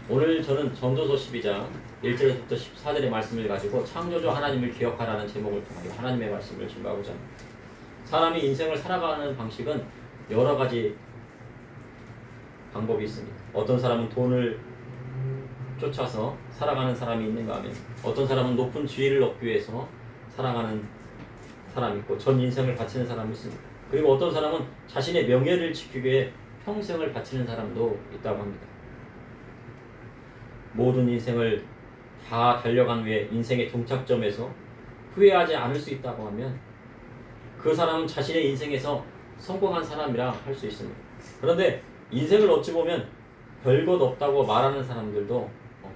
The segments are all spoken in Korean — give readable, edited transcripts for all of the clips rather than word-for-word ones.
오늘 저는 전도서 12장 1절부터 14절의 말씀을 가지고 창조주 하나님을 기억하라는 제목을 통하여 하나님의 말씀을 증거하고자 합니다. 사람이 인생을 살아가는 방식은 여러 가지 방법이 있습니다. 어떤 사람은 돈을 쫓아서 살아가는 사람이 있는가 하면 어떤 사람은 높은 지위를 얻기 위해서 살아가는 사람이 있고 전 인생을 바치는 사람이 있습니다. 그리고 어떤 사람은 자신의 명예를 지키기 위해 평생을 바치는 사람도 있다고 합니다. 모든 인생을 다 달려간 후에 인생의 종착점에서 후회하지 않을 수 있다고 하면 그 사람은 자신의 인생에서 성공한 사람이라 할 수 있습니다. 그런데 인생을 어찌 보면 별것 없다고 말하는 사람들도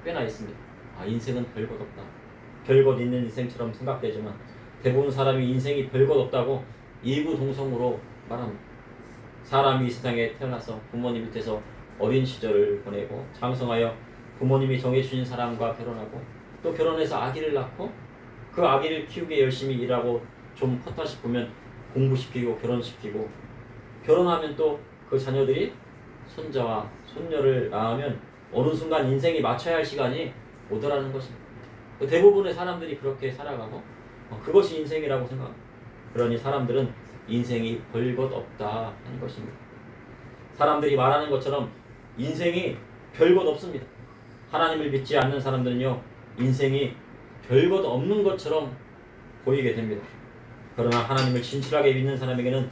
꽤나 있습니다. 인생은 별것 없다. 별것 있는 인생처럼 생각되지만 대부분 사람이 인생이 별것 없다고 이구동성으로 말합니다. 사람이 이 세상에 태어나서 부모님 밑에서 어린 시절을 보내고 장성하여 부모님이 정해주신 사람과 결혼하고 또 결혼해서 아기를 낳고 그 아기를 키우기 열심히 일하고 좀 컸다 싶으면 공부시키고 결혼시키고 결혼하면 또 그 자녀들이 손자와 손녀를 낳으면 어느 순간 인생이 맞춰야 할 시간이 오더라는 것입니다. 대부분의 사람들이 그렇게 살아가고 그것이 인생이라고 생각합니다. 그러니 사람들은 인생이 별것 없다 하는 것입니다. 사람들이 말하는 것처럼 인생이 별것 없습니다. 하나님을 믿지 않는 사람들은요 인생이 별것 없는 것처럼 보이게 됩니다. 그러나 하나님을 진실하게 믿는 사람에게는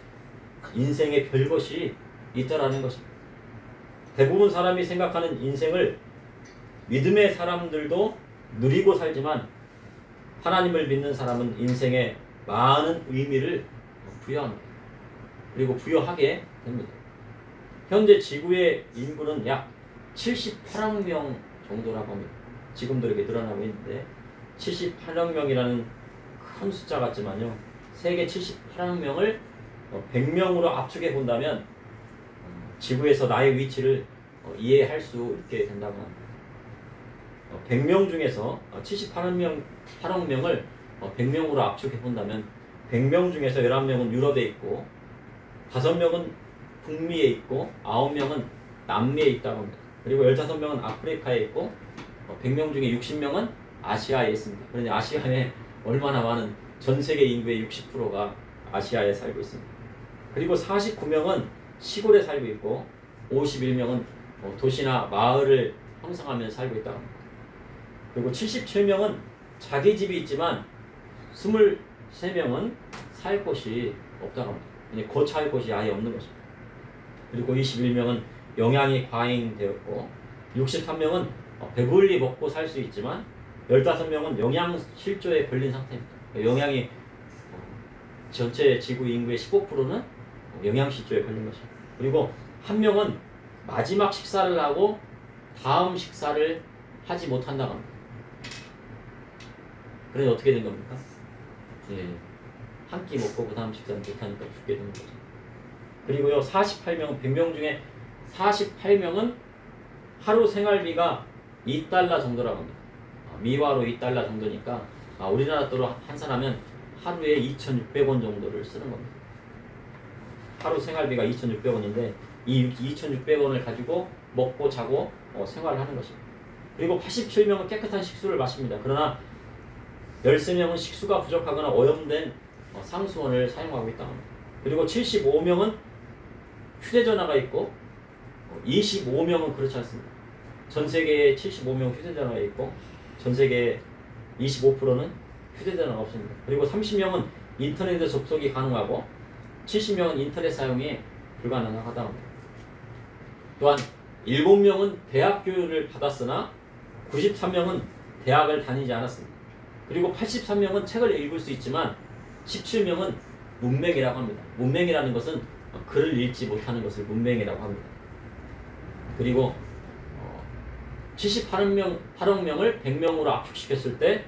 인생에 별것이 있다라는 것입니다. 대부분 사람이 생각하는 인생을 믿음의 사람들도 누리고 살지만 하나님을 믿는 사람은 인생에 많은 의미를 부여합니다. 그리고 부여하게 됩니다. 현재 지구의 인구는 약 78억 명 정도라고 합니다. 지금도 이렇게 늘어나고 있는데 78억 명이라는 큰 숫자 같지만요. 세계 78억 명을 100명으로 압축해 본다면 지구에서 나의 위치를 이해할 수 있게 된다고 합니다. 100명 중에서 78억 명을 100명으로 압축해 본다면 100명 중에서 11명은 유럽에 있고 5명은 북미에 있고 9명은 남미에 있다고 합니다. 그리고 15명은 아프리카에 있고 100명 중에 60명은 아시아에 있습니다. 그러니 아시아에 얼마나 많은 전 세계 인구의 60%가 아시아에 살고 있습니다. 그리고 49명은 시골에 살고 있고 51명은 도시나 마을을 형성하며 살고 있다고 합니다. 그리고 77명은 자기 집이 있지만 23명은 살 곳이 없다고 합니다. 거처할 곳이 아예 없는 것입니다. 그리고 21명은 영양이 과잉되었고 63명은 배불리 먹고 살 수 있지만 15명은 영양실조에 걸린 상태입니다. 영양이 전체 지구 인구의 15%는 영양실조에 걸린 것입니다. 그리고 한 명은 마지막 식사를 하고 다음 식사를 하지 못한다고 합니다. 그래서 어떻게 된 겁니까? 한 끼 먹고 그 다음 식사는 못하니까 죽게 되는 거죠. 그리고요 48명, 100명 중에 48명은 하루 생활비가 $2 정도라고 합니다. 미화로 $2 정도니까 우리나라 돈으로 환산하면 하루에 2,600원 정도를 쓰는 겁니다. 하루 생활비가 2,600원인데 이 2,600원을 가지고 먹고 자고 생활을 하는 것입니다. 그리고 87명은 깨끗한 식수를 마십니다. 그러나 13명은 식수가 부족하거나 오염된 상수원을 사용하고 있다고 합니다. 그리고 75명은 휴대전화가 있고 25명은 그렇지 않습니다. 전 세계에 75명 휴대전화가 있고 전 세계 25%는 휴대전화가 없습니다. 그리고 30명은 인터넷에 접속이 가능하고 70명은 인터넷 사용이 불가능하다고 합니다. 또한 7명은 대학 교육을 받았으나 93명은 대학을 다니지 않았습니다. 그리고 83명은 책을 읽을 수 있지만 17명은 문맹이라고 합니다. 문맹이라는 것은 글을 읽지 못하는 것을 문맹이라고 합니다. 그리고 78억 명을 100명으로 압축시켰을 때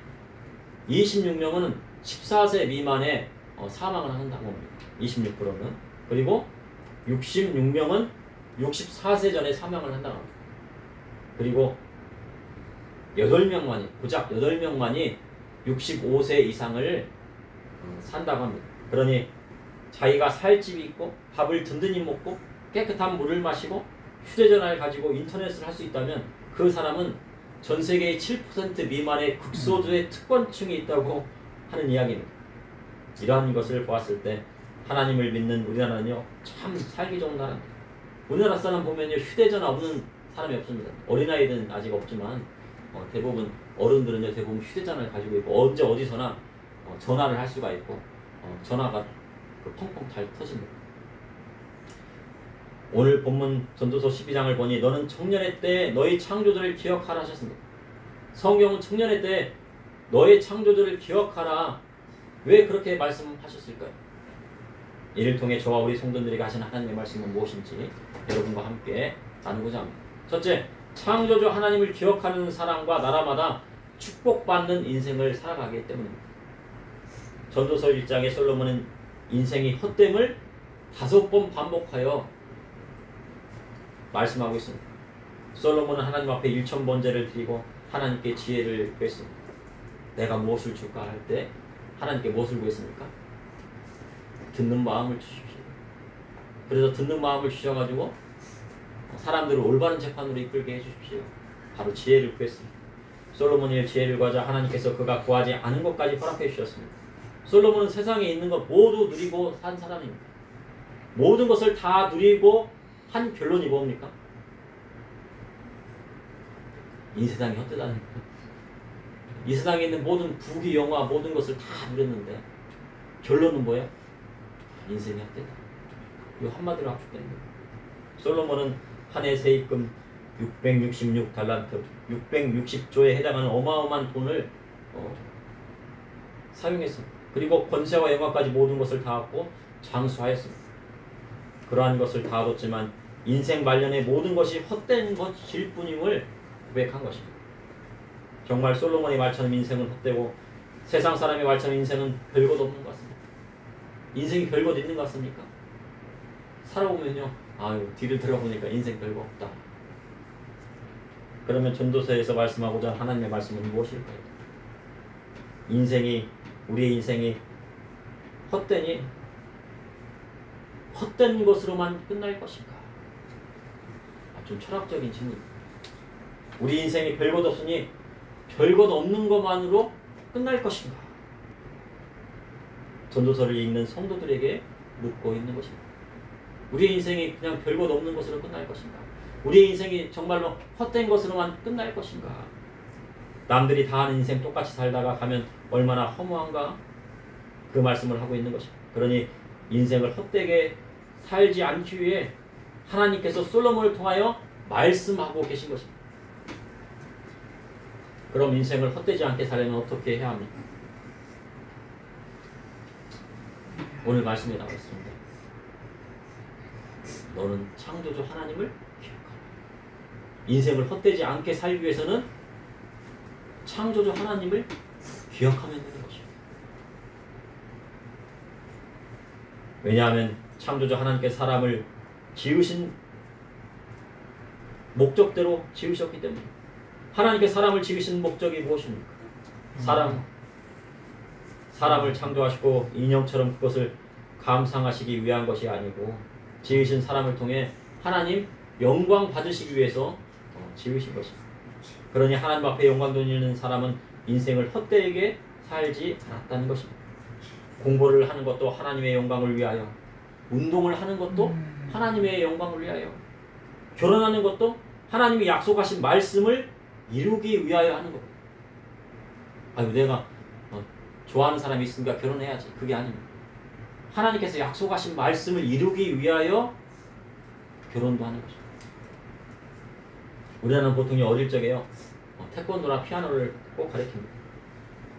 26명은 14세 미만에 사망을 한다고 합니다. 26%는. 그리고 66명은 64세 전에 사망을 한다고 합니다. 그리고 8명만이, 고작 8명만이 65세 이상을 산다고 합니다. 그러니 자기가 살 집이 있고 밥을 든든히 먹고 깨끗한 물을 마시고 휴대전화를 가지고 인터넷을 할 수 있다면 그 사람은 전 세계의 7% 미만의 극소수의 특권층이 있다고 하는 이야기입니다. 이러한 것을 보았을 때 하나님을 믿는 우리나라는요 참 살기 좋은 나라입니다. 우리나라 사람 보면요 휴대전화 없는 사람이 없습니다. 어린아이들은 아직 없지만 대부분 어른들은요 대부분 휴대전화를 가지고 있고 언제 어디서나 전화를 할 수가 있고 전화가 펑펑 잘 터집니다. 오늘 본문 전도서 12장을 보니 너는 청년의 때에 너희 창조주를 기억하라 하셨습니다. 성경은 청년의 때에 너의 창조주를 기억하라 왜 그렇게 말씀하셨을까요? 이를 통해 저와 우리 성도들에게 하신 하나님의 말씀은 무엇인지 여러분과 함께 나누고자 합니다. 첫째, 창조주 하나님을 기억하는 사람과 나라마다 축복받는 인생을 살아가기 때문입니다. 전도서 1장에 솔로몬은 인생이 헛됨을 5번 반복하여 말씀하고 있습니다. 솔로몬은 하나님 앞에 1000번제를 드리고 하나님께 지혜를 구했습니다. 내가 무엇을 줄까 할 때 하나님께 무엇을 구했습니까? 듣는 마음을 주십시오. 그래서 듣는 마음을 주셔가지고 사람들을 올바른 재판으로 이끌게 해주십시오. 바로 지혜를 구했습니다. 솔로몬이 지혜를 구하자 하나님께서 그가 구하지 않은 것까지 허락해 주셨습니다. 솔로몬은 세상에 있는 것 모두 누리고 산 사람입니다. 모든 것을 다 누리고 한 결론이 뭡니까? 이 세상이 헛되다는 거예요. 이 세상에 있는 모든 부귀 영화 모든 것을 다 누렸는데 결론은 뭐예요? 인생이 헛되다. 이 한마디로 압축되는 거예요. 솔로몬은 한 해 세입금 666달란트 660조에 해당하는 어마어마한 돈을 사용했습니다. 그리고 권세와 영화까지 모든 것을 다 얻고 장수하였습니다. 그러한 것을 다 얻었지만 인생 말년의 모든 것이 헛된 것일 뿐임을 고백한 것입니다. 정말 솔로몬의 말처럼 인생은 헛되고 세상 사람의 말처럼 인생은 별것 없는 것 같습니다. 인생이 별것 있는 것 같습니까? 살아보면요 아유 뒤를 들어보니까 인생 별거 없다. 그러면 전도서에서 말씀하고자 하나님의 말씀은 무엇일까요? 우리의 인생이 헛되니 헛된 것으로만 끝날 것인가? 좀 철학적인 질문입니다. 우리 인생이 별것 없으니 별것 없는 것만으로 끝날 것인가? 전도서를 읽는 성도들에게 묻고 있는 것입니다. 우리의 인생이 그냥 별것 없는 것으로 끝날 것인가? 우리의 인생이 정말로 헛된 것으로만 끝날 것인가? 남들이 다 하는 인생 똑같이 살다가 가면 얼마나 허무한가? 그 말씀을 하고 있는 것입니다. 그러니 인생을 헛되게 살지 않기 위해 하나님께서 솔로몬을 통하여 말씀하고 계신 것입니다. 그럼 인생을 헛되지 않게 살려면 어떻게 해야 합니까? 오늘 말씀에 나와 있습니다. 너는 창조주 하나님을 기억하라. 인생을 헛되지 않게 살기 위해서는 창조주 하나님을 기억하면 되는 것입니다. 왜냐하면 창조주 하나님께 사람을 지으신 목적대로 지으셨기 때문에. 하나님께 사람을 지으신 목적이 무엇입니까? 사람을 창조하시고 인형처럼 그것을 감상하시기 위한 것이 아니고 지으신 사람을 통해 하나님 영광 받으시기 위해서 지으신 것입니다. 그러니 하나님 앞에 영광 돌리는 사람은 인생을 헛되게 살지 않았다는 것입니다. 공부를 하는 것도 하나님의 영광을 위하여, 운동을 하는 것도 하나님의 영광을 위하여, 결혼하는 것도 하나님이 약속하신 말씀을 이루기 위하여 하는 겁니다. 아유 내가 좋아하는 사람이 있으니까 결혼해야지. 그게 아닙니다. 하나님께서 약속하신 말씀을 이루기 위하여 결혼도 하는 것입니다. 우리나라는 보통 어릴 적에요 태권도나 피아노를 꼭 가르칩니다.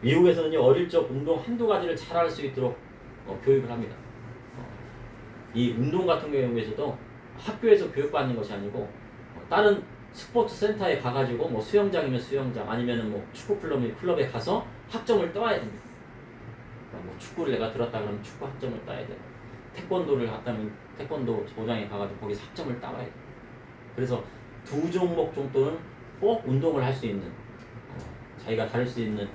미국에서는 어릴 적 운동 한두 가지를 잘할 수 있도록 교육을 합니다. 이 운동 같은 경우에서도 학교에서 교육받는 것이 아니고 다른 스포츠 센터에 가가지고 뭐 수영장이면 수영장 아니면 뭐 축구 클럽에 가서 학점을 따야 됩니다. 뭐 축구를 내가 들었다 그러면 축구 학점을 따야 되고 태권도를 갔다면 태권도 도장에 가가지고 거기서 학점을 따야 돼요. 그래서 2종목 정도는 꼭 운동을 할 수 있는 자기가 다룰 수 있는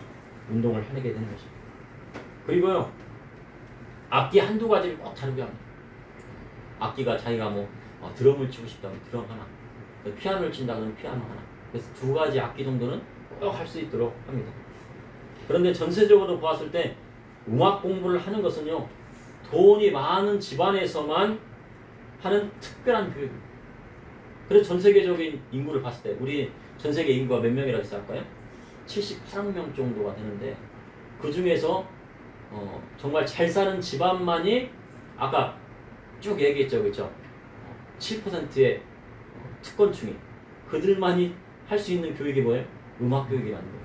운동을 하게 되는 것입니다. 그리고요 악기 한두 가지를 꼭 다루게 합니다. 악기가 자기가 뭐 드럼을 치고 싶다면 드럼 하나, 피아노를 친다 그러면 피아노 하나, 그래서 두 가지 악기 정도는 꼭 할 수 있도록 합니다. 그런데 전체적으로 보았을 때 음악 공부를 하는 것은요, 돈이 많은 집안에서만 하는 특별한 교육입니다. 그래서 전 세계적인 인구를 봤을 때 우리 전 세계 인구가 몇 명이라고 생각할까요? 78억 명 정도가 되는데 그 중에서 정말 잘 사는 집안만이 아까 쭉 얘기했죠, 그렇죠? 7%의 특권층이 그들만이 할 수 있는 교육이 뭐예요? 음악 교육이라는 거예요.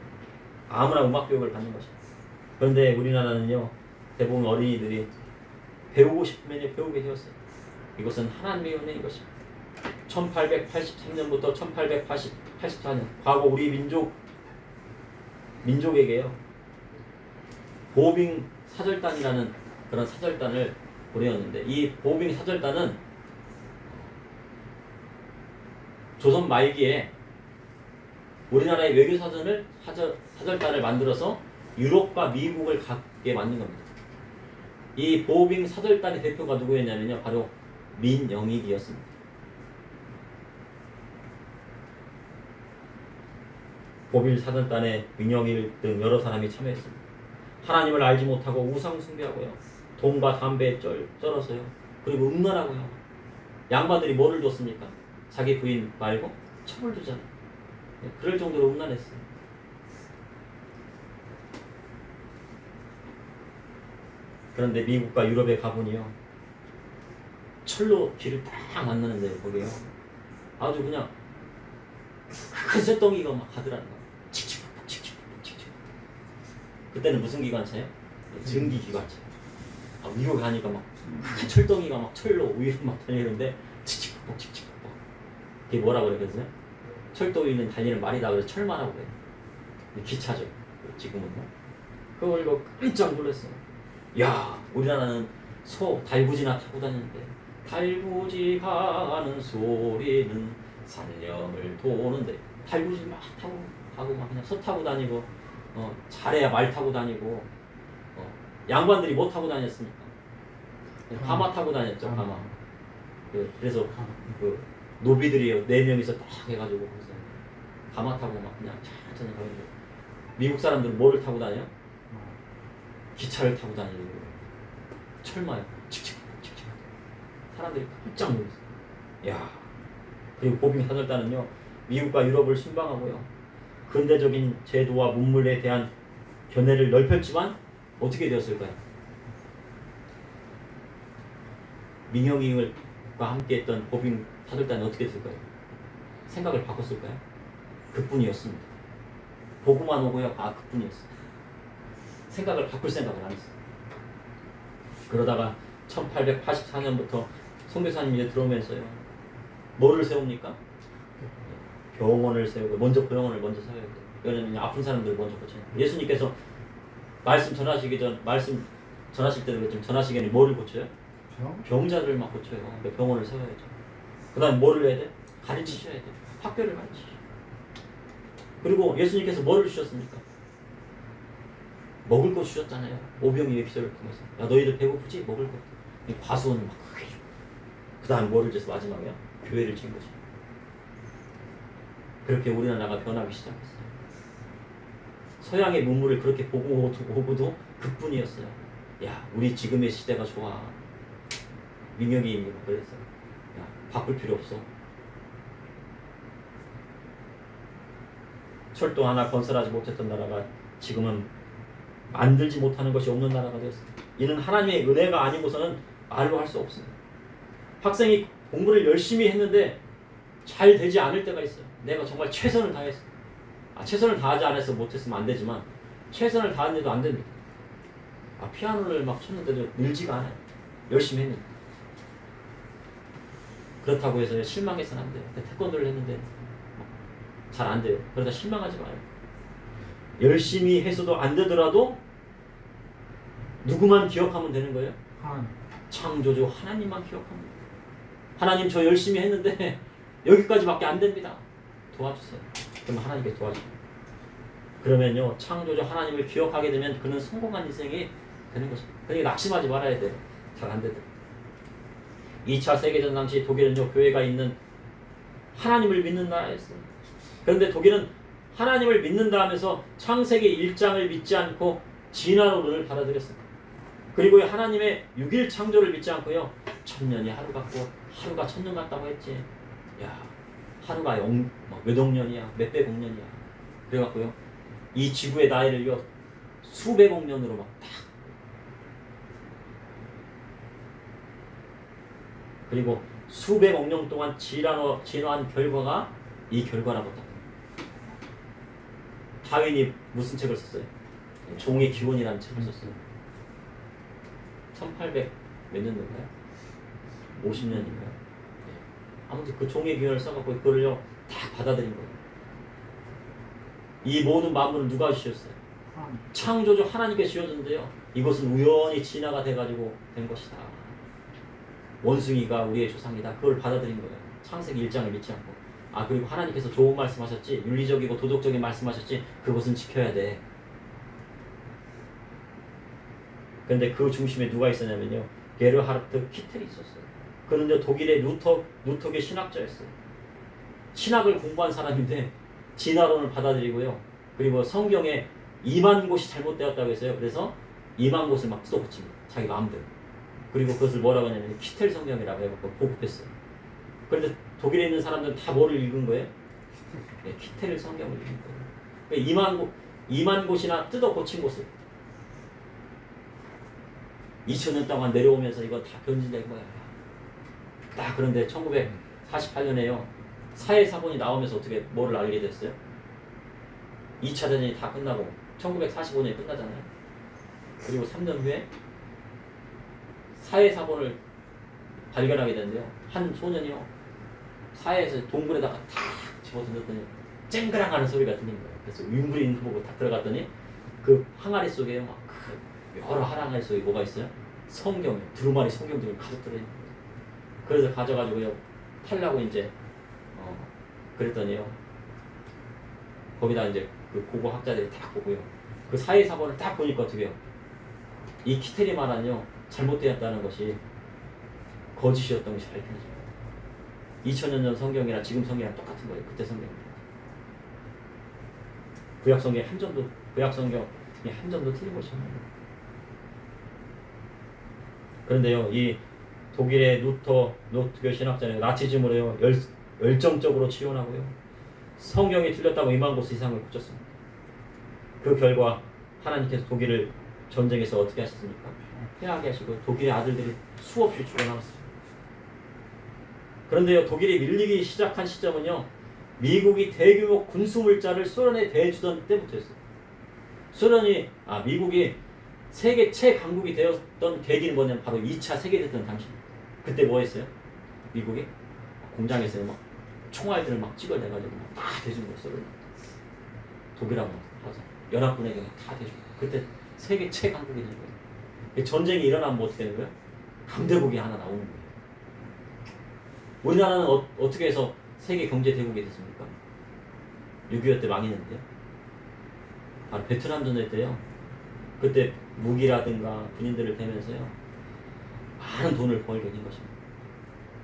아무나 음악 교육을 받는 것이죠. 그런데 우리나라는요, 대부분 어린이들이 배우고 싶으면 배우게 되었어요. 이것은 하나님의 은혜인 것입니다. 1883년부터 1884년 과거 우리 민족에게요, 보빙 사절단이라는 그런 사절단을 보내었는데, 이 보빙 사절단은 조선 말기에 우리나라의 사절단을 만들어서 유럽과 미국을 가게 만든 겁니다. 이 보빙 사절단의 대표가 누구였냐면요, 바로 민영익이었습니다. 보빙 사절단에 민영익 등 여러 사람이 참여했습니다. 하나님을 알지 못하고 우상 숭배하고요, 돈과 담배에 쩔어서요, 그리고 음란하고요. 양반들이 뭐를 줬습니까? 자기 부인 말고 첩을 주잖아요. 그럴 정도로 음란했어요. 그런데 미국과 유럽에 가보니요, 철로 길을 딱 만나는데 거기요, 아주 그냥 큰 쇳덩이가 막 가더라는 거예요. 칙칙폭폭 칙칙폭폭 칙칙. 그때는 무슨 기관차예요? 증기 기관차. 미국에 가니까 막 큰 철덩이가 막 철로 위로 막 다니는데 칙칙폭폭 칙칙폭폭. 그게 뭐라고 그러겠어요? 철도 위는 달리는 말이다 그래서 철마라고 그래요. 기차죠. 지금은요. 그걸 이거 깜짝 놀랐어요. 야, 우리나라는 소 달구지나 타고 다니는데, 달구지 가는 소리는 산령을 도는데, 달구지 막 타고 막 그냥 소 타고 다니고, 잘해야 말 타고 다니고, 양반들이 뭐 타고 다녔습니까? 가마 타고 다녔죠, 가마. 그래서 그 노비들이요, 4명이서 딱 해가지고 그래서 가마 타고 막 그냥 천천히 가는데, 미국 사람들은 뭐를 타고 다녀요? 기차를 타고 다니고 철마요. 칙칙칙칙. 사람들이 깜짝 놀랐어요. 야, 그리고 보빙 사절단은요, 미국과 유럽을 순방하고요, 근대적인 제도와 문물에 대한 견해를 넓혔지만 어떻게 되었을까요? 민영익과 함께했던 보빙 사절단은 어떻게 됐을까요? 생각을 바꿨을까요? 그뿐이었습니다. 보고만 오고요, 그뿐이었어요. 생각을 바꿀 생각을 안 했어요. 그러다가 1884년부터 선교사님이 이제 들어오면서요, 뭐를 세웁니까? 병원을 세우고, 병원을 먼저 세워야 돼요. 왜냐면 아픈 사람들을 먼저 고쳐요. 예수님께서 말씀 전하실 때도 좀 전하시기에는 뭐를 고쳐요? 병자를 막 고쳐요. 그러니까 병원을 세워야죠. 그 다음에 뭐를 해야 돼? 가르치셔야 돼요. 학교를 가르치셔요. 그리고 예수님께서 뭐를 주셨습니까? 먹을 거 주셨잖아요. 오병이의 기적을 통해서. 야, 너희들 배고프지? 먹을 거. 과수원을 막 크게 주고. 그 다음 뭐를 줘서 마지막에요? 교회를 지은 거죠. 그렇게 우리나라가 변하기 시작했어요. 서양의 문물을 그렇게 보고도 그뿐이었어요. 야, 우리 지금의 시대가 좋아. 민혁이 그랬어요. 야, 바꿀 필요 없어. 철도 하나 건설하지 못했던 나라가 지금은 만들지 못하는 것이 없는 나라가 되었습니다. 이는 하나님의 은혜가 아니고서는 말로 할 수 없습니다. 학생이 공부를 열심히 했는데 잘 되지 않을 때가 있어요. 내가 정말 최선을 다했어. 최선을 다하지 않아서 못했으면 안 되지만 최선을 다했는데도 안 됩니다. 피아노를 막 쳤는데도 늘지가 않아요. 열심히 했는데. 그렇다고 해서 실망해서는 안 돼요. 태권도를 했는데 잘 안 돼요. 그러다 실망하지 마요. 열심히 해서도 안 되더라도 누구만 기억하면 되는 거예요? 창조주 하나님만 기억하면 돼요. 하나님, 저 열심히 했는데 여기까지밖에 안 됩니다. 도와주세요. 그럼 하나님께 도와주세요. 그러면요, 창조주 하나님을 기억하게 되면 그는 성공한 인생이 되는 것입니다. 그러니까 낙심하지 말아야 돼요. 잘 안 되더라도. 2차 세계전 당시 독일은요, 교회가 있는 하나님을 믿는 나라였어요. 그런데 독일은 하나님을 믿는다 하면서 창세기 1장을 믿지 않고 진화론을 받아들였어요. 그리고 하나님의 6일 창조를 믿지 않고요. 1000년이 하루 같고 하루가 1000년 같다고 했지. 야, 하루가 몇억 년이야, 몇백억 년이야. 그래갖고요. 이 지구의 나이를요. 수백억 년으로 막 딱. 그리고 수백억 년 동안 진화한 결과가 이 결과라고 딱. 다윈이 무슨 책을 썼어요? 종의 기원이라는 책을 썼어요. 1800 몇 년도인가요? 50년인가요? 아무튼 그 종의 기원을 써갖고 그걸요 다 받아들인 거예요. 이 모든 만물을 누가 지었어요? 창조주 하나님께 지어졌는데요. 이것은 우연히 진화가 돼가지고 된 것이다. 원숭이가 우리의 조상이다. 그걸 받아들인 거예요. 창세기 1장을 믿지 않고. 그리고 하나님께서 좋은 말씀하셨지, 윤리적이고 도덕적인 말씀하셨지, 그것은 지켜야 돼. 근데 그 중심에 누가 있었냐면요. 게르하르트 키텔이 있었어요. 그는 독일의 루터계 신학자였어요. 신학을 공부한 사람인데 진화론을 받아들이고요. 그리고 성경에 2만 곳이 잘못되었다고 했어요. 그래서 2만 곳을 막 뜯어고칩니다. 자기 마음대로. 그리고 그것을 뭐라고 하냐면 키텔 성경이라고 해서 보급했어요. 그런데 독일에 있는 사람들은 다 뭐를 읽은 거예요? 네, 키텔 성경을 읽은 거예요. 2만 곳이나 뜯어고친 곳을 2000년 동안 내려오면서 이거 다 변질된 거야. 딱 그런데 1948년에요. 사회사본이 나오면서 어떻게 뭐를 알게 됐어요? 2차 대전이 다 끝나고 1945년에 끝나잖아요. 그리고 3년 후에 사회사본을 발견하게 되는데요. 한 소년이요. 사회에서 동굴에다가 탁 집어던졌더니 쨍그랑 하는 소리가 들린 거예요. 그래서 윙그린 보고 딱 들어갔더니 그 항아리 속에 막 여러 항아리 속에 뭐가 있어요? 성경, 두루마리 성경들이 가득 들어있는 거예요. 그래서 가져가지고요. 팔라고 이제 그랬더니요. 거기다 이제 그 고고 학자들이 딱 보고요. 그 사회사본을 딱 보니까 어떻게 해요? 이 키텔이 말하는요. 잘못되었다는 것이 거짓이었던 것이 밝혀져요. 2000년 전 성경이랑 지금 성경이랑 똑같은 거예요. 그때 성경입니다. 구약 성경이 한 점도 틀린 것이 없나요? 그런데요, 이 독일의 루터교 신학자는 나치즘으로요 열정적으로 치환하고요. 성경이 틀렸다고 2만 곳 이상을 고쳤습니다. 그 결과 하나님께서 독일을 전쟁에서 어떻게 하셨습니까? 패하게 하시고 독일의 아들들이 수없이 죽어나갔습니다. 그런데요, 독일이 밀리기 시작한 시점은요, 미국이 대규모 군수물자를 소련에 대주던 때부터였어요. 미국이 세계 최강국이 되었던 계기는 뭐냐면 바로 2차 세계대전 당시입니다. 그때 뭐 했어요? 미국이 공장에서 막 총알들을 막 찍어내가지고 다 대준 거예요. 소련. 독일하고 하자. 연합군에게 다 대준 거예요. 그때 세계 최강국이 된 거예요. 전쟁이 일어나면 뭐 어떻게 되는 거예요? 강대국이 하나 나오는 거예요. 우리나라는 어떻게 해서 세계 경제 대국이 됐습니까? 6.25 때 망했는데요. 바로 베트남 전쟁 때요. 그때 무기라든가 군인들을 대면서요. 많은 돈을 벌게 된 것입니다.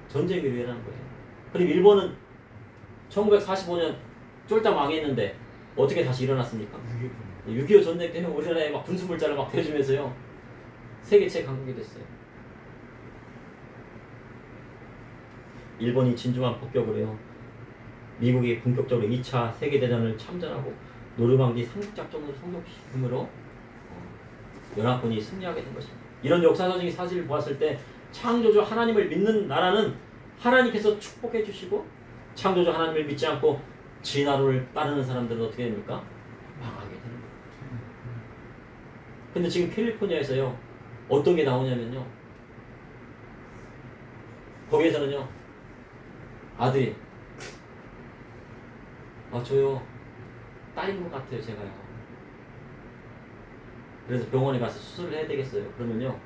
전쟁이 일어난 거예요. 그럼 일본은 1945년 쫄딱 망했는데 어떻게 다시 일어났습니까? 6.25 전쟁 때문에 우리나라에 막 군수물자를 막 대주면서요. 세계 최강국이 됐어요. 일본이 진중한 폭격으로요. 미국이 본격적으로 2차 세계대전을 참전하고 노르망디 상륙작전을 성공시킴으로 연합군이 승리하게 된 것입니다. 이런 역사적인 사실을 보았을 때 창조주 하나님을 믿는 나라는 하나님께서 축복해 주시고 창조주 하나님을 믿지 않고 진화론을 따르는 사람들은 어떻게 됩니까? 망하게 되는 거예요. 근데 지금 캘리포니아에서요. 어떤 게 나오냐면요. 거기에서는요. 아들이 저요. 딸인 것 같아요. 제가요. 그래서 병원에 가서 수술을 해야 되겠어요. 그러면요.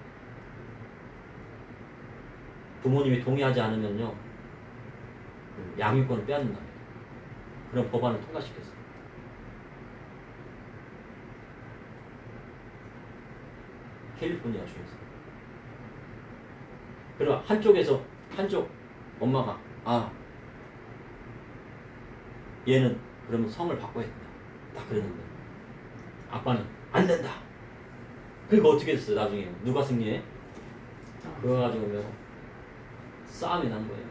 부모님이 동의하지 않으면요. 양육권을 빼앗는다. 그런 법안을 통과시켰어요. 캘리포니아 주에서. 그리고 한쪽 엄마가 얘는 그러면 성을 바꿔야 된다. 딱 그랬는데 아빠는 안 된다. 그러니까 어떻게 됐어요? 나중에 누가 승리해? 그거 가지고 싸움이 난 거예요.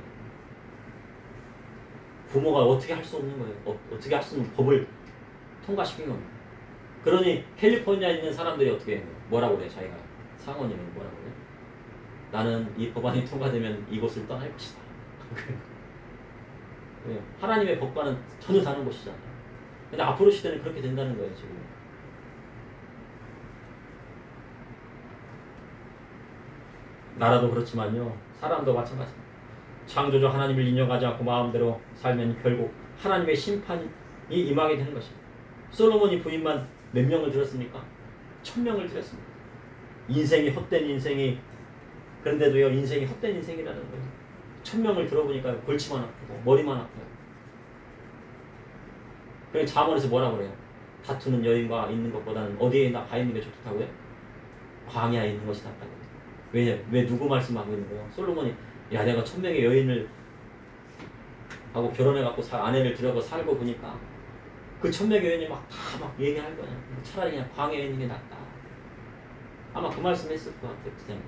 부모가 어떻게 할 수 없는 거예요. 어떻게 할 수 없는 법을 통과시킨 겁니다. 그러니 캘리포니아에 있는 사람들이 어떻게 해요? 뭐라고 그래? 자기가 상원이면 뭐라고 그래? 나는 이 법안이 통과되면 이곳을 떠날 것이다. 하나님의 법과는 전혀 다른 것이잖아요. 근데 앞으로 시대는 그렇게 된다는 거예요. 지금 나라도 그렇지만요, 사람도 마찬가지입니다. 창조주 하나님을 인정하지 않고 마음대로 살면 결국 하나님의 심판이 임하게 되는 것입니다. 솔로몬이 부인만 몇 명을 들었습니까? 1000명을 들었습니다. 인생이 헛된 인생이, 그런데도요, 인생이 헛된 인생이라는 거예요. 1000명을 들어보니까 골치만 아프고 머리만 아파요. 그래서 잠언에서 뭐라고 그래요? 다투는 여인과 있는 것보다는 어디에나 가 있는 게 좋다고요? 광야에 있는 것이 낫다고. 왜 누구 말씀하고 있는 거예요? 솔로몬이 야, 내가 1000명의 여인을 하고 결혼해갖고 아내를 들여고 살고 보니까 그 1000명의 여인이 다 얘기할 거야. 차라리 그냥 광야에 있는 게 낫다. 아마 그 말씀 했을 것 같아요. 그냥.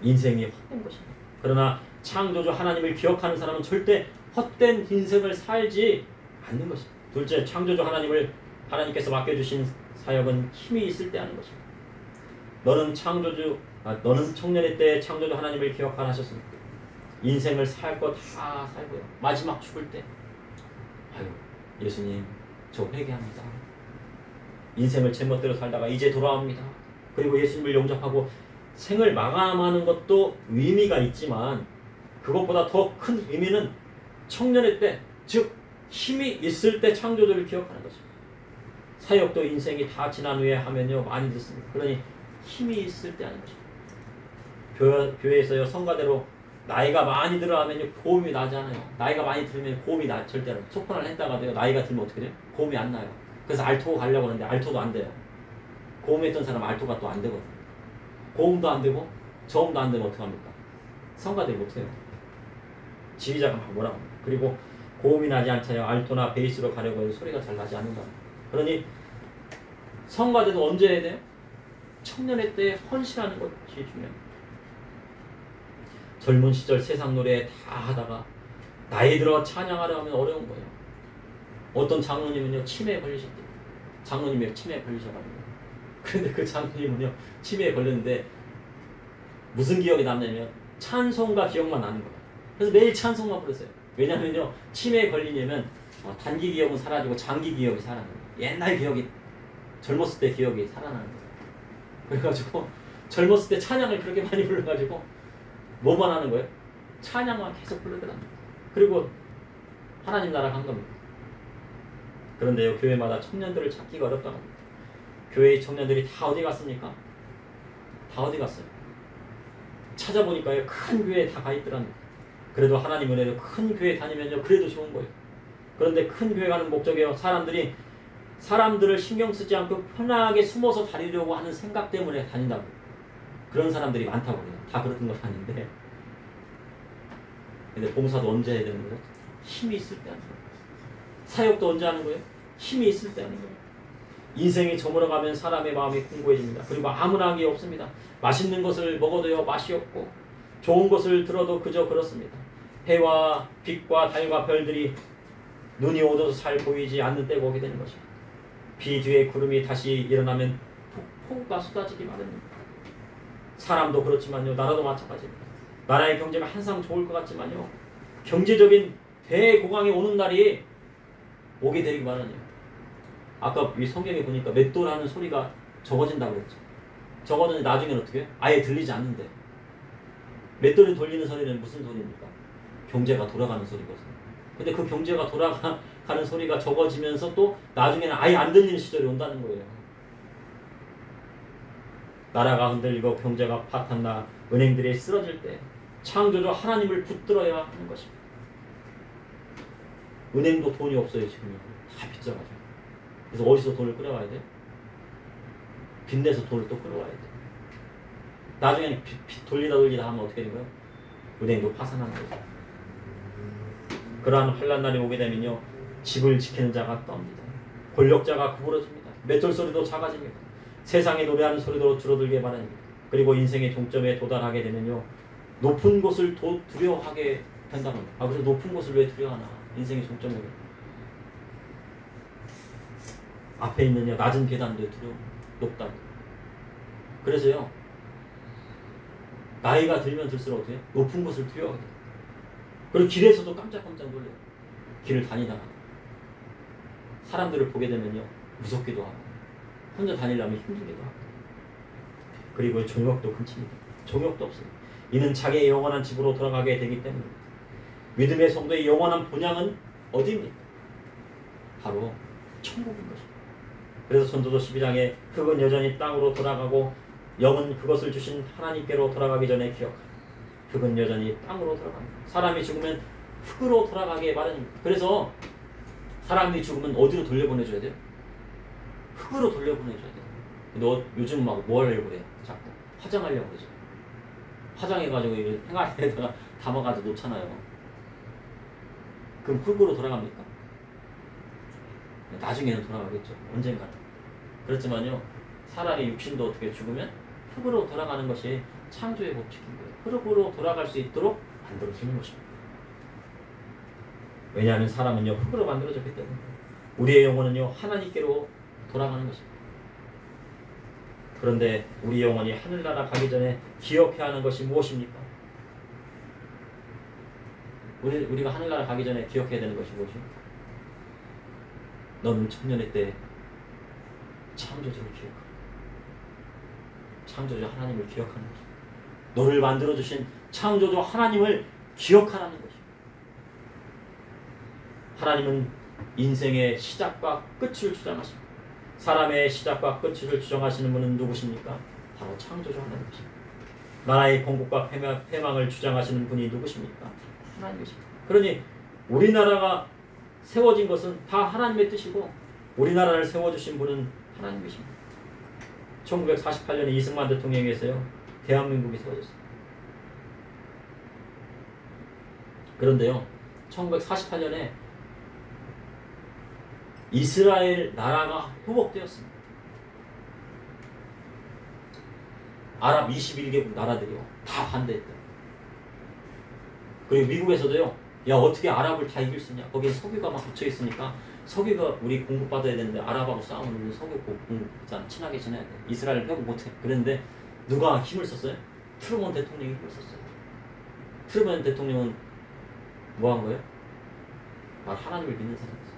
인생이 헛된 것입니다. 그러나 창조주 하나님을 기억하는 사람은 절대 헛된 인생을 살지 않는 것입니다. 둘째, 창조주 하나님께서 맡겨주신 사역은 힘이 있을 때 하는 것입니다. 너는 청년의 때에 창조주 하나님을 기억하라 하셨습니다. 인생을 살 거 다 살고요. 마지막 죽을 때 아유, 예수님 저 회개합니다. 인생을 제멋대로 살다가 이제 돌아옵니다. 그리고 예수님을 영접하고 생을 마감하는 것도 의미가 있지만 그것보다 더 큰 의미는 청년의 때, 즉 힘이 있을 때 창조주를 기억하는 것입니다. 사역도 인생이 다 지난 후에 하면요 많이 듣습니다. 그러니 힘이 있을 때 하는 것입니다. 교회에서요, 성가대로 나이가 많이 들어가면요 고음이 나지 않아요. 나이가 많이 들면 고음이 절대 안 나요. 소프라노를 했다가도요, 나이가 들면 어떻게 돼요? 고음이 안 나요. 그래서 알토 가려고 하는데 알토도 안 돼요. 고음했던 사람 알토가 또 안 되거든요. 고음도 안 되고 저음도 안 되면 어떡합니까? 성가대 못해요. 지휘자가 막 뭐라고 합니다. 그리고 고음이 나지 않잖아요. 알토나 베이스로 가려고 해도 소리가 잘 나지 않는다. 그러니 성가대도 언제 해야 돼요? 청년의 때에 헌신하는 것이 중요합니다. 젊은 시절 세상 노래 다 하다가 나이 들어 찬양하려 하면 어려운 거예요. 어떤 장로님은요 치매에 걸리셨대요. 장로님이 치매에 걸리셔가지고. 그런데 그 장로님은요 치매에 걸렸는데 무슨 기억이 남냐면 찬송가 기억만 나는 거예요. 그래서 매일 찬송만 부르세요. 왜냐면요 치매에 걸리려면 단기 기억은 사라지고 장기 기억이 살아나는 거예요. 옛날 기억이, 젊었을 때 기억이 살아나는 거예요. 그래가지고 젊었을 때 찬양을 그렇게 많이 불러가지고 뭐만 하는 거예요? 찬양만 계속 부르더라고요. 그리고 하나님 나라 간 겁니다. 그런데요 교회마다 청년들을 찾기가 어렵다고 합니다. 교회의 청년들이 다 어디 갔습니까? 다 어디 갔어요? 찾아보니까요 큰 교회에 다 가 있더랍니다. 그래도 하나님 은혜로 큰 교회 다니면요 그래도 좋은 거예요. 그런데 큰 교회 가는 목적이요, 사람들을 신경 쓰지 않고 편하게 숨어서 다니려고 하는 생각 때문에 다닌다고. 그런 사람들이 많다고 해요. 다 그렇던 건 아닌데. 근데 봉사도 언제 해야 되는 거예요? 힘이 있을 때 하는 거예요. 사역도 언제 하는 거예요? 힘이 있을 때 하는 거예요. 인생이 저물어가면 사람의 마음이 공고해집니다. 그리고 아무나 한 게 없습니다. 맛있는 것을 먹어도요 맛이 없고 좋은 것을 들어도 그저 그렇습니다. 해와 빛과 달과 별들이 눈이 어두워서 잘 보이지 않는 때가 오게 되는 것입니다. 비 뒤에 구름이 다시 일어나면 폭우가 쏟아지기 마련입니다. 사람도 그렇지만요 나라도 마찬가지입니다. 나라의 경제가 항상 좋을 것 같지만요 경제적인 대고강이 오는 날이 오게 되기 마련이에요. 아까 이 성경에 보니까 맷돌하는 소리가 적어진다고 그랬죠. 적어졌는데 나중에는 어떻게 해요? 아예 들리지 않는데. 맷돌이 돌리는 소리는 무슨 소리입니까? 경제가 돌아가는 소리거든요. 근데 그 경제가 돌아가는 소리가 적어지면서 또 나중에는 아예 안 들리는 시절이 온다는 거예요. 나라가 흔들리고 경제가 파탄나 은행들이 쓰러질 때 창조주 하나님을 붙들어야 하는 것입니다. 은행도 돈이 없어요. 지금 다 빚져가지고. 그래서 어디서 돈을 끌어와야 돼요? 빚내서 돈을 또 끌어와야 돼요. 나중에 빚 돌리다 하면 어떻게 된 거예요? 은행도 파산하는 거죠. 그러한 환난 날이 오게 되면요, 집을 지키는 자가 떱니다. 권력자가 구부러집니다. 맷돌 소리도 작아집니다. 세상의 노래하는 소리도 줄어들게 마련입니다. 그리고 인생의 종점에 도달하게 되면요, 높은 곳을 두려워하게 된다는 거예요. 그래서 높은 곳을 왜 두려워하나? 인생의 종점에 앞에 있는 낮은 계단도 높다. 그래서요, 나이가 들면 들수록 어떻게 높은 곳을 두려워하게 돼요. 그리고 길에서도 깜짝깜짝 놀래요. 길을 다니다가 사람들을 보게 되면요, 무섭기도 하고 혼자 다니려면 힘들기도 하고, 그리고 종역도 근친입니다. 종역도 없어요. 이는 자기의 영원한 집으로 돌아가게 되기 때문입니다. 믿음의 성도의 영원한 본향은 어디입니까? 바로 천국인 것입니다. 그래서 전도서 12장에 흙은 여전히 땅으로 돌아가고 영은 그것을 주신 하나님께로 돌아가기 전에 기억하라. 흙은 여전히 땅으로 돌아갑니다. 사람이 죽으면 흙으로 돌아가게 마련입니다. 그래서 사람이 죽으면 어디로 돌려보내줘야 돼요? 흙으로 돌려보내줘야 돼요. 너 요즘 막 뭐 하려고 그래요? 자꾸 화장하려고 그러죠. 화장해가지고 행아리에다가 담아가지고 놓잖아요. 그럼 흙으로 돌아갑니까? 나중에는 돌아가겠죠. 언젠가는. 그렇지만요, 사람의 육신도 어떻게 죽으면 흙으로 돌아가는 것이 창조의 법칙인 거예요. 흙으로 돌아갈 수 있도록 만들어주는 것입니다. 왜냐하면 사람은요, 흙으로 만들어졌기 때문에 우리의 영혼은요, 하나님께로 돌아가는 것입니다. 그런데 우리 영혼이 하늘나라 가기 전에 기억해야 하는 것이 무엇입니까? 우리가 하늘나라 가기 전에 기억해야 되는 것이 무엇입니까? 너는 청년의 때 창조주를 기억하라. 창조주 하나님을 기억하는 것입니다. 너를 만들어주신 창조주 하나님을 기억하라는 것입니다. 하나님은 인생의 시작과 끝을 주장하십니다. 사람의 시작과 끝을 주장하시는 분은 누구십니까? 바로 창조주 하나님이십니다. 나라의 건국과 패망을 주장하시는 분이 누구십니까? 하나님이십니다. 그러니 우리나라가 세워진 것은 다 하나님의 뜻이고 우리나라를 세워주신 분은 하나님이십니다. 1948년에 이승만 대통령에 의해서요, 대한민국이 세워졌습니다. 그런데요, 1948년에 이스라엘 나라가 회복되었습니다. 아랍 21개국 나라들이요, 다 반대했대요. 그리고 미국에서도요, 야, 어떻게 아랍을 다 이길 수 있냐? 거기에 석유가 막 붙여 있으니까 석유가 우리 공급받아야 되는데 아랍하고 싸우면 석유 공급 있잖아, 친하게 지내야 돼. 이스라엘 회복 못해. 그랬는데 누가 힘을 썼어요? 트루먼 대통령이 힘을 썼어요. 트루먼 대통령은 뭐 한 거예요? 하나님을 믿는 사람이었어요.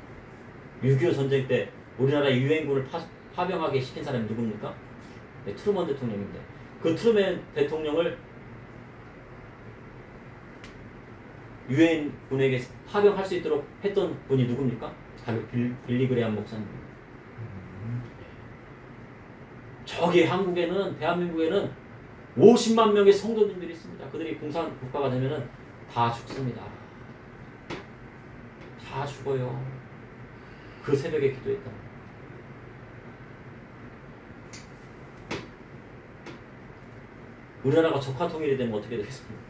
6.25 전쟁 때 우리나라 유엔군을 파병하게 시킨 사람이 누굽니까? 네, 트루먼 대통령인데 그 트루먼 대통령을 유엔군에게 파병할 수 있도록 했던 분이 누굽니까? 바로 빌리 그레함 목사님입니다. 저기 한국에는, 대한민국에는 50만 명의 성도님들이 있습니다. 그들이 공산국가가 되면은 다 죽습니다. 다 죽어요. 그 새벽에 기도했다. 우리나라가 적화 통일이 되면 어떻게 되겠습니까?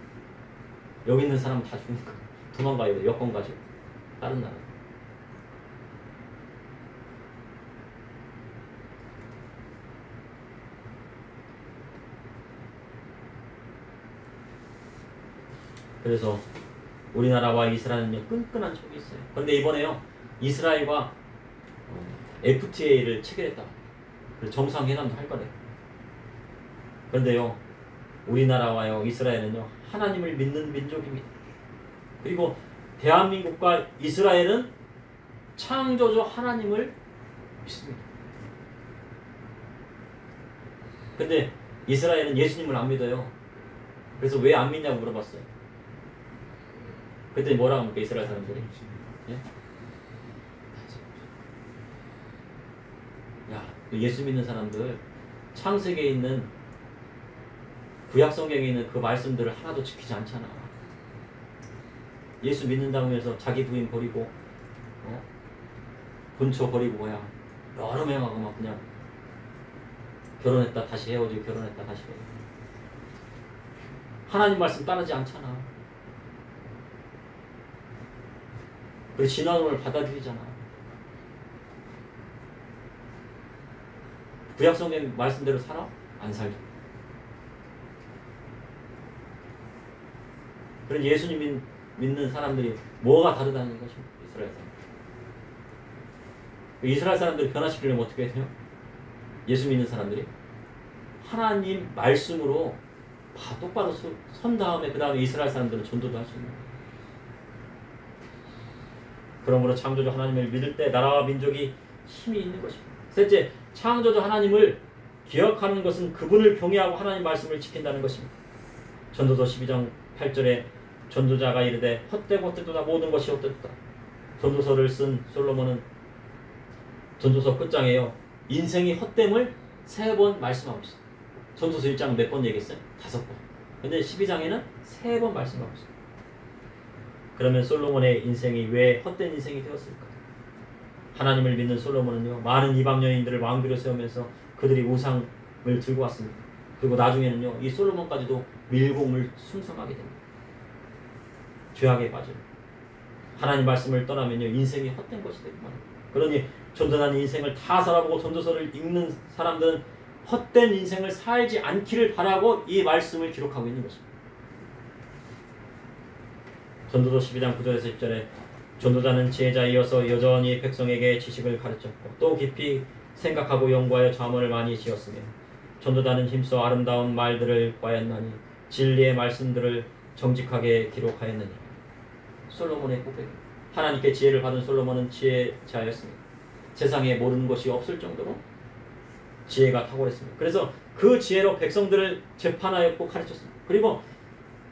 여기 있는 사람은 다 죽으니까 도망가야 돼. 여권 가지고 다른 나라. 그래서 우리나라와 이스라엘은 끈끈한 척이 있어요. 그런데 이번에요, 이스라엘과 FTA를 체결했다. 정상회담도 할 거래요. 그런데요, 우리나라와요, 이스라엘은요, 하나님을 믿는 민족입니다. 그리고 대한민국과 이스라엘은 창조주 하나님을 믿습니다. 근데 이스라엘은 예수님을 안 믿어요. 그래서 왜 안 믿냐고 물어봤어요. 그랬더니 뭐라고 합니까, 이스라엘 사람들이? 예? 야, 예수 믿는 사람들 창세기에 있는 구약 성경에 있는 그 말씀들을 하나도 지키지 않잖아. 예수 믿는다고 해서 자기 부인 버리고 본처 버리고 뭐야 여러 명하고 막 그냥 결혼했다 다시 헤어지고 결혼했다 다시 헤어지고 하나님 말씀 따르지 않잖아. 그리고 진화론을 받아들이잖아. 구약성경 말씀대로 살아? 안 살죠. 그런 예수님 믿는 사람들이 뭐가 다르다는 것입니다. 이스라엘 사람들. 이스라엘 사람들이 변화시키려면 어떻게 해야 돼요? 예수 믿는 사람들이 하나님 말씀으로 똑바로 선 다음에 그 다음에 이스라엘 사람들은 전도도 할 수 있는 거예요. 그러므로 창조주 하나님을 믿을 때 나라와 민족이 힘이 있는 것입니다. 셋째, 창조주 하나님을 기억하는 것은 그분을 경외하고 하나님 말씀을 지킨다는 것입니다. 전도서 12장 8절에 전도자가 이르되 헛되고 헛되도다 모든 것이 헛되도다. 전도서를 쓴 솔로몬은 전도서 끝장에요. 인생이 헛됨을 3번 말씀하고 있어요. 전도서 1장은 몇 번 얘기했어요? 5번. 근데 12장에는 3번 말씀하고 있어요. 그러면 솔로몬의 인생이 왜 헛된 인생이 되었을까? 하나님을 믿는 솔로몬은요, 많은 이방 여인들을 왕비로 세우면서 그들이 우상을 들고 왔습니다. 그리고 나중에는요, 이 솔로몬까지도 밀공을 숭상하게 됩니다. 죄악에 빠져요. 하나님 말씀을 떠나면요, 인생이 헛된 것이 되고 말입니다. 그러니 전도자는 인생을 다 살아보고 전도서를 읽는 사람들은 헛된 인생을 살지 않기를 바라고 이 말씀을 기록하고 있는 것입니다. 전도서 12장 9절에서 10절에 전도자는 지혜자이어서 여전히 백성에게 지식을 가르쳤고 또 깊이 생각하고 연구하여 자문을 많이 지었으며 전도자는 힘써 아름다운 말들을 꽈였나니 진리의 말씀들을 정직하게 기록하였느니. 솔로몬의 고백. 하나님께 지혜를 받은 솔로몬은 지혜자였습니다. 세상에 모르는 것이 없을 정도로 지혜가 탁월했습니다. 그래서 그 지혜로 백성들을 재판하였고 가르쳤습니다. 그리고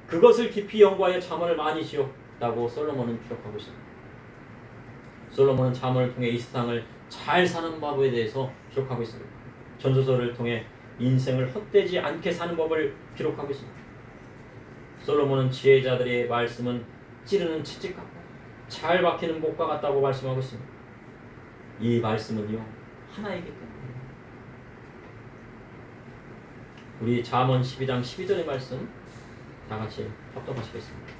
그것을 깊이 연구하여 자문을 많이 지었다고 솔로몬은 기록하고 있습니다. 솔로몬은 자문을 통해 이 세상을 잘 사는 법에 대해서 기록하고 있습니다. 전도서를 통해 인생을 헛되지 않게 사는 법을 기록하고 있습니다. 솔로몬은 지혜자들의 말씀은 찌르는 채찍 같고 잘 박히는 목과 같다고 말씀하고 있습니다. 이 말씀은요, 하나이기 때문에 우리 잠언 12장 12절의 말씀 다 같이 합독하시겠습니다.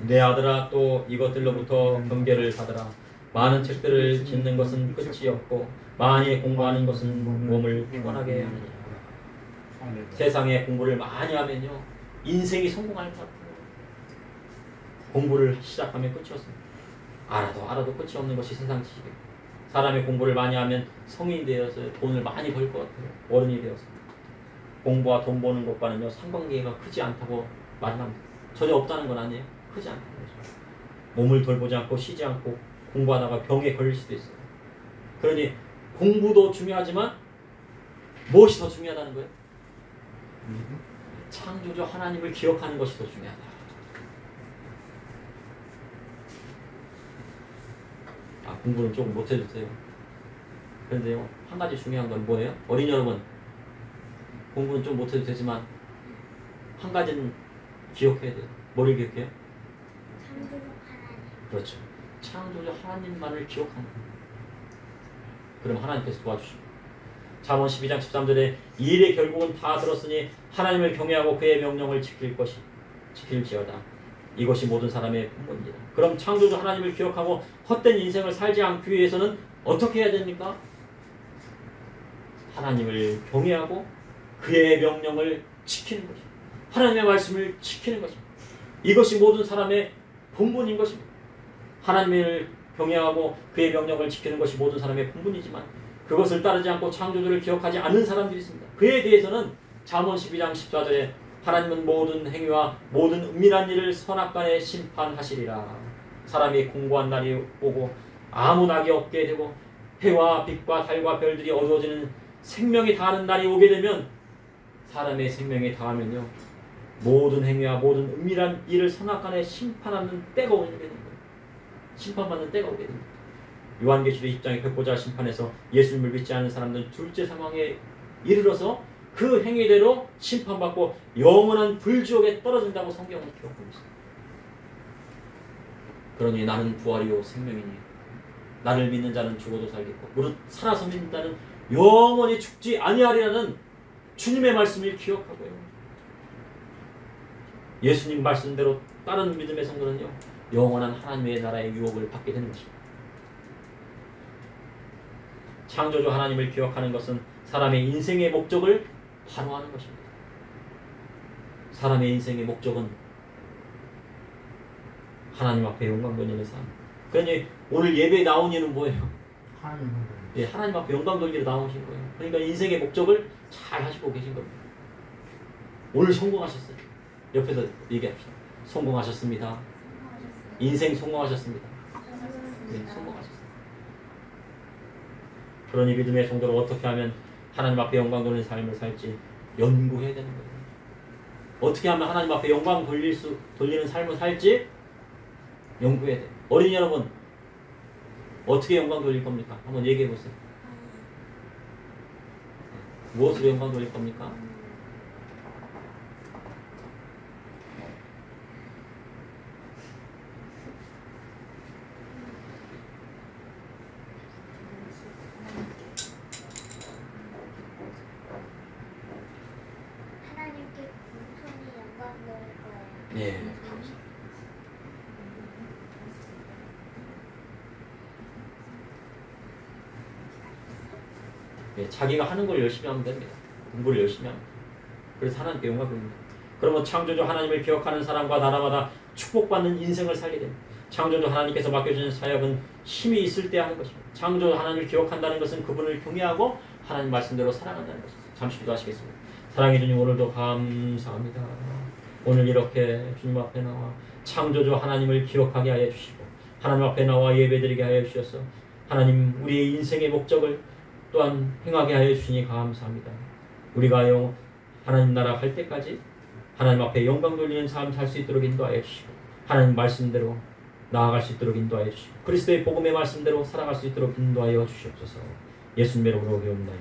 내 아들아, 또 이것들로부터 경계를 받으라. 많은 책들을 짓는 것은 끝이 없고 많이 공부하는 것은 몸을 피곤하게 하느니라. 세상에 공부를 많이 하면요, 인생이 성공할 것 같아요. 공부를 시작하면 끝이 없습니다. 알아도 끝이 없는 것이 세상 지식이에요. 사람이 공부를 많이 하면 성인이 되어서 돈을 많이 벌 것 같아요. 어른이 되어서. 공부와 돈 버는 것과는요, 상관계가 크지 않다고 말합니다. 전혀 없다는 건 아니에요. 크지 않다는 거죠. 몸을 돌보지 않고 쉬지 않고 공부하다가 병에 걸릴 수도 있어요. 그러니 공부도 중요하지만 무엇이 더 중요하다는 거예요? 창조주 하나님을 기억하는 것이 더 중요하다. 공부는 조금 못해도 돼요. 그런데요, 한 가지 중요한 건 뭐예요? 어린이 여러분, 공부는 좀 못해도 되지만 한 가지는 기억해야 돼요. 뭐를 기억해요? 창조주 하나님. 그렇죠. 창조주 하나님만을 기억하는 거예요. 그럼 하나님께서 도와주십니다. 잠언 12장 13절에 이 일의 결국은 다 들었으니 하나님을 경외하고 그의 명령을 지킬지어다. 이것이 모든 사람의 본분이다. 그럼 창조주 하나님을 기억하고 헛된 인생을 살지 않기 위해서는 어떻게 해야 됩니까? 하나님을 경외하고 그의 명령을 지키는 것입니다. 하나님의 말씀을 지키는 것입니다. 이것이 모든 사람의 본분인 것입니다. 하나님을 경외하고 그의 명령을 지키는 것이 모든 사람의 본분이지만 그것을 따르지 않고 창조주를 기억하지 않는 사람들이 있습니다. 그에 대해서는 잠언 12장 14절에 하나님은 모든 행위와 모든 은밀한 일을 선악간에 심판하시리라. 사람이 공고한 날이 오고 아무 낙이 없게 되고 해와 빛과 달과 별들이 어두워지는 생명이 다하는 날이 오게 되면, 사람의 생명이 다하면요, 모든 행위와 모든 은밀한 일을 선악간에 심판하는 때가 오게 되는 거예요. 심판받는 때가 오게 됩니다. 요한계시록 20장의 백보자 심판에서 예수님을 믿지 않는 사람들은 둘째 상황에 이르러서 그 행위대로 심판받고 영원한 불지옥에 떨어진다고 성경은 기록하고 있습니다. 그러니 나는 부활이요 생명이니 나를 믿는 자는 죽어도 살겠고 무릇 살아서 믿는 자는 영원히 죽지 아니하리라는 주님의 말씀을 기억하고요. 예수님 말씀대로 다른 믿음의 성도는요, 영원한 하나님의 나라의 유혹을 받게 되는 것입니다. 창조주 하나님을 기억하는 것은 사람의 인생의 목적을 바로하는 것입니다. 사람의 인생의 목적은 하나님 앞에 영광 돌리는 삶. 그러니 오늘 예배에 나온 이유는 뭐예요? 하나님 앞에 영광 돌리러 나오신 거예요. 그러니까 인생의 목적을 잘 하시고 계신 겁니다. 오늘 성공하셨어요. 옆에서 얘기합시다. 성공하셨습니다. 인생 성공하셨습니다. 네, 성공하셨어요. 그러니 믿음의 성도를 어떻게 하면 하나님 앞에 영광 돌리는 삶을 살지 연구해야 되는 거예요. 어떻게 하면 하나님 앞에 영광 돌리는 삶을 살지 연구해야 돼요. 어린이 여러분, 어떻게 영광 돌릴 겁니까? 한번 얘기해 보세요. 무엇으로 영광 돌릴 겁니까? 하나님께 공손히 영광 돌릴 거예요. 네. 자기가 하는 걸 열심히 하면 됩니다. 공부를 열심히 하면. 그래서 하나님께 영광 돌립니다. 그러면 창조주 하나님을 기억하는 사람과 나라마다 축복받는 인생을 살게 됩니다. 창조주 하나님께서 맡겨주는 사역은 힘이 있을 때 하는 것입니다. 창조주 하나님을 기억한다는 것은 그분을 경외하고 하나님 말씀대로 살아간다는 것입니다. 잠시 기도하시겠습니다. 사랑해 주님, 오늘도 감사합니다. 오늘 이렇게 주님 앞에 나와 창조주 하나님을 기억하게 하여 주시고 하나님 앞에 나와 예배드리게 하여 주셔서 하나님 우리의 인생의 목적을 또한 행하게 하여 주시니 감사합니다. 우리가 하나님 나라 갈 때까지 하나님 앞에 영광 돌리는 삶 살 수 있도록 인도하여 주시고 하나님 말씀대로 나아갈 수 있도록 인도하여 주시고 그리스도의 복음의 말씀대로 살아갈 수 있도록 인도하여 주시옵소서. 예수님의 이름으로 기도합니다.